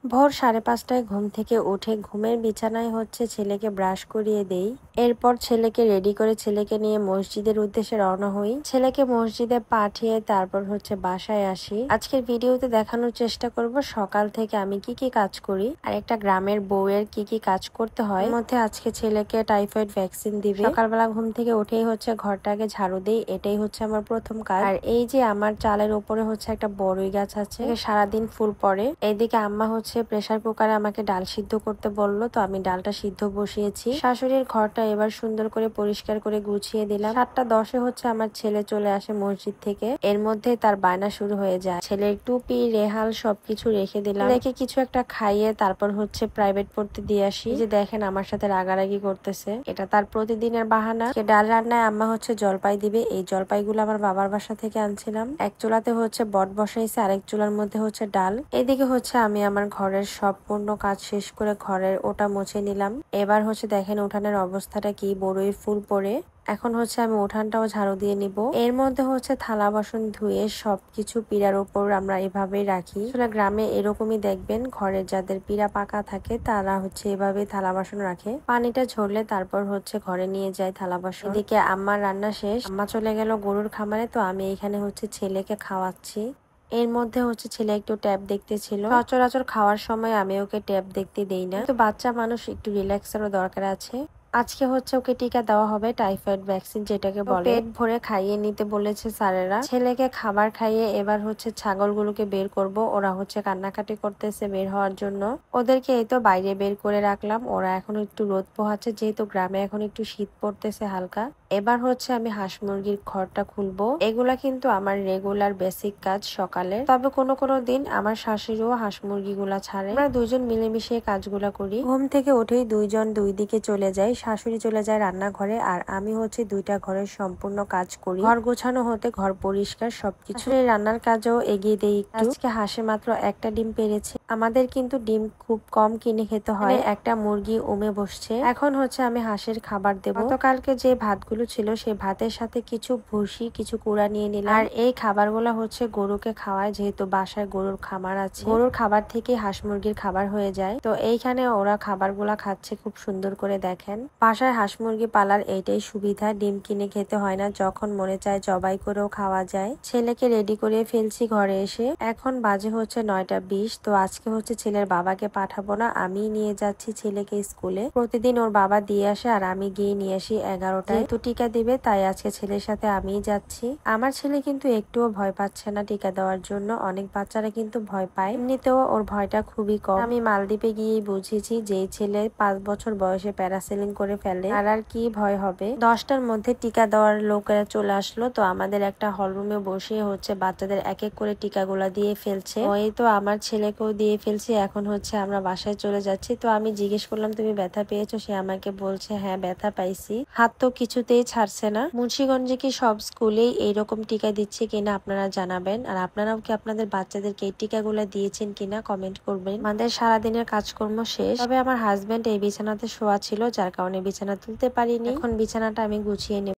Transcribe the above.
ভোর 5:30টায় ঘুম থেকে উঠে ঘুমের বিছানায় ছেলেকে ব্রাশ করিয়ে দেই। এরপর ছেলেকে রেডি করে ছেলেকে নিয়ে মসজিদের উদ্দেশ্যে রওনা হই। ছেলেকে মসজিদে পাঠিয়ে তারপর বাসায় আসি। আজকের ভিডিওতে দেখানোর চেষ্টা করব সকাল থেকে আমি কি কি কাজ করি আর একটা গ্রামের বউয়ের কি কি কাজ করতে হয়। এর মধ্যে আজকে ছেলেকে টাইফয়েড ভ্যাকসিন দিবে। সকালবেলা ঘুম থেকে উঠেই ঘরটাকে ঝাড়ু দিই, এটাই আমার প্রথম কাজ। আর এই যে আমার চালের উপরে একটা বড়ই গাছ আছে, সারাদিন ফুল পড়ে। এইদিকে আম্মা প্রেসার কুকারে আমাকে ডাল সিদ্ধ করতে বললো, তো আমি ডালটা সিদ্ধ বসিয়েছি। শাশুড়ির ঘরটা এবার সুন্দর করে পরিষ্কার করে গুছিয়ে দিলাম। 7:10-এ আমার ছেলে চলে আসে মসজিদ থেকে। এর মধ্যে তার বায়না শুরু হয়ে যায়। ছেলের টুপি রেহাল সবকিছু রেখে দিলাম, রেখে কিছু একটা খাইয়ে তারপর প্রাইভেট পড়তে দিয়ে আসি। যে দেখেন আমার সাথে রাগারাগি করতেছে, এটা তার প্রতিদিনের বাহানা। ডাল রান্নায় আম্মা জলপাই দিবে। এই জলপাইগুলো আমার বাবার বাসা থেকে আনছিলাম। এক চুলাতে বট বসাইছে, আরেক চুলার মধ্যে ডাল। এদিকে আমি আমার ঘরের সম্পূর্ণ কাজ শেষ করে ঘরের ওটা মুছে নিলাম। এবার দেখেন উঠানের অবস্থাটা কি, বড়ই ফুল পড়ে। এখন আমি উঠানটাও ঝাড়ু দিয়ে নিব। এর মধ্যে থালা বাসন ধুয়ে সবকিছু পিড়ার উপর আমরা এভাবেই রাখি। আসলে গ্রামে এরকমই দেখবেন, ঘরের যাদের পিড়া পাকা থাকে তারা এভাবে থালা বাসন রাখে। পানিটা ঝরলে তারপর ঘরে নিয়ে যায় থালা বাসন। এদিকে আম্মার রান্না শেষ, আম্মা চলে গেল গরুর খামারে, তো আমি এখানে ছেলেকে খাওয়াচ্ছি। এর মধ্যে ছেলে একটু ট্যাব দেখতেছিল। সচরাচর খাওয়ার সময় আমি ওকে ট্যাব দেখতে দেই না, তো বাচ্চা মানুষ একটু রিল্যাক্সেরও দরকার আছে। আজকে ওকে টিকা দেওয়া হবে টাইফয়েড ভ্যাকসিন, যেটাকে বলে। পেট ভরে খাইয়ে নিতে বলেছে স্যারেরা। ছেলেকে খাবার খাইয়ে এবার ছাগলগুলোকে বের করব। ওরা কান্নাকাটি করতেছে বের হওয়ার জন্য। ওদেরকে এই তো বাইরে বের করে রাখলাম। ওরা এখন একটু রোদ পোহাচ্ছে, যেহেতু গ্রামে এখন একটু শীত পড়তেছে হালকা। এবার আমি হাঁস মুরগির ঘরটা খুলবো। এগুলা কিন্তু আমার রেগুলার বেসিক কাজ সকালে। তবে কোনো কোনো দিন আমার শাশুড়িও হাঁস মুরগি গুলা ছাড়ে। আমরা দুইজন মিলেমিশে কাজগুলা করি। ঘুম থেকে উঠেই দুইজন দুই দিকে চলে যাই। শাশুড়ি চলে যায় রান্নাঘরে, আর আমি দুইটা ঘরের সম্পূর্ণ কাজ করি। ঘর গোছানো হতে ঘর পরিষ্কার সবকিছু। রান্নার কাজও এগিয়ে দেই একটু। আজকে হাঁসে মাত্র একটা ডিম পেরেছে। আমাদের কিন্তু ডিম খুব কম কিনে খেতে হয়। একটা মুরগি উমে বসছে। এখন আমি হাঁসের খাবার দেবো। গতকালকে যে ভাতগুলো ছিল সেই ভাতের সাথে কিছু ভুসি কিছু কুড়া নিয়ে নিলাম। আর এই খাবারগুলো গরুকে খাওয়ায়, যেহেতু বাসায় গরুর খামার আছে। গরুর খাবার থেকে হাঁস মুরগির খাবার হয়ে যায়, তো এইখানে ওরা খাবারগুলা খাচ্ছে খুব সুন্দর করে। দেখেন বাসায় হাঁস মুরগি পালার এইটাই সুবিধা, ডিম কিনে খেতে হয় না, যখন মনে চায় জবাই করেও খাওয়া যায়। ছেলেকে রেডি করে ফেলছি ঘরে এসে। এখন বাজে 9:20। তো আজকে ছেলের বাবাকে পাঠাবো না, আমি নিয়ে যাচ্ছি ছেলেকে স্কুলে। প্রতিদিন ওর বাবা দিয়ে আসে আর আমি গিয়ে নিয়ে আসি 11টায়। তো টিকা দিবে, তাই আজকে ছেলের সাথে আমিই যাচ্ছি। আমার ছেলে কিন্তু একটুও ভয় পাচ্ছে না টিকা দেওয়ার জন্য। অনেক বাচ্চারা কিন্তু ভয় পায়, এমনিতেও ওর ভয়টা খুবই কম। আমি মালদ্বীপে গিয়েই বুঝেছি যে ছেলে 5 বছর বয়সে প্যারাসেলিং করে ফেলে, আর কি ভয় হবে। 10টার মধ্যে টিকা দেওয়ার লোকেরা চলে আসলো, তো আমাদের একটা হল রুমে বসে বাচ্চাদের এক এক করে টিকাগুলা দিয়ে ফেলছে। ওই তো আমার ছেলেকেও দিয়ে ফেলছি। এখন আমরা বাসায় চলে যাচ্ছি। তো আমি জিজ্ঞেস করলাম তুমি ব্যথা পেয়েছো? সে আমাকে বলছে হ্যাঁ ব্যথা পাইছি। হাত তো কিছুতেই ছাড়ছে না। মুন্সিগঞ্জে কি সব স্কুলেই এইরকম টিকা দিচ্ছে কিনা আপনারা জানাবেন, আর আপনারাও কি আপনাদের বাচ্চাদেরকে এই টিকাগুলো দিয়েছেন কিনা কমেন্ট করবেন। আমাদের সারাদিনের কাজকর্ম শেষ, তবে আমার হাজবেন্ড এই বিছানাতে শোয়া ছিল, যার কারণে বিছানা তুলতে পারিনি। এখন বিছানাটা আমি গুছিয়ে নেব।